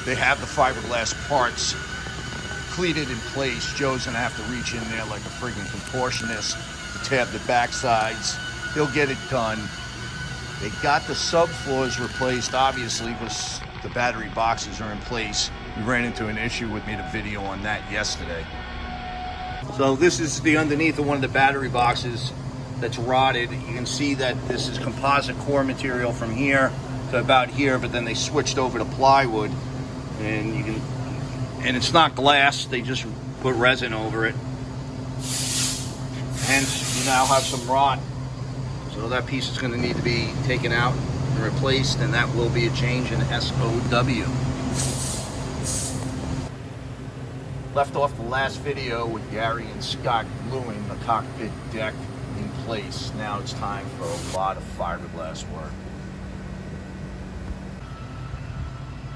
They have the fiberglass parts cleated in place. Joe's gonna have to reach in there like a friggin' contortionist to tab the back sides. He'll get it done. They got the subfloors replaced, obviously, because the battery boxes are in place. We ran into an issue with, made a video on that yesterday. So this is the underneath of one of the battery boxes that's rotted. You can see that this is composite core material from here to about here, but then they switched over to plywood, and you can, and it's not glass, they just put resin over it. Hence, you now have some rot. So that piece is going to need to be taken out and replaced, and that will be a change in SOW. Left off the last video with Gary and Scott gluing the cockpit deck in place. Now it's time for a lot of fiberglass work.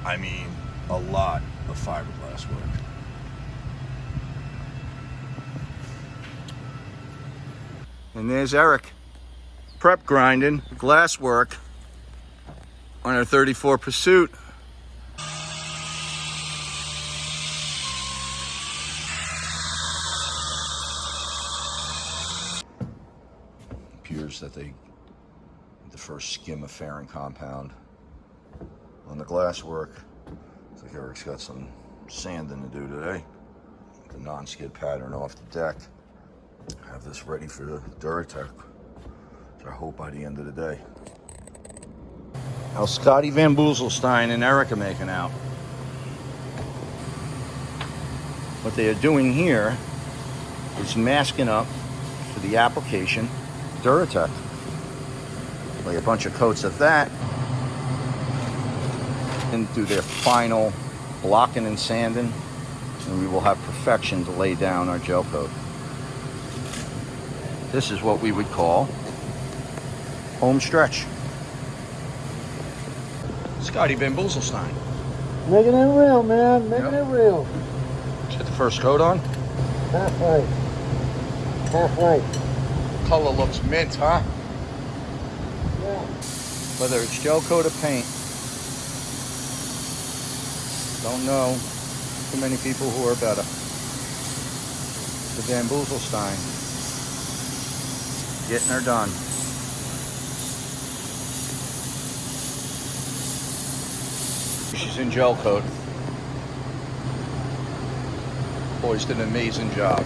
I mean, a lot of fiberglass work. And there's Eric, prep grinding, glass work on our 34 Pursuit. Appears that they, the first skim of fairing compound on the glass work. Looks like Eric's got some sanding to do today. The non-skid pattern off the deck. Have this ready for the Duratec. That's our hope by the end of the day. How Scotty Van Boezelstein and Eric are making out. What they are doing here is masking up for the application Duratec. Lay a bunch of coats of that and do their final blocking and sanding, and we will have perfection to lay down our gel coat. This is what we would call home stretch. Scotty Van Boezelstein. Making it real, man. Making it real. Let's get the first coat on. Half right. Half right. Color looks mint, huh? Yeah. Whether it's gel coat or paint, don't know too many people who are better. The Van Boezelstein getting her done. She's in gel coat. Boys did an amazing job.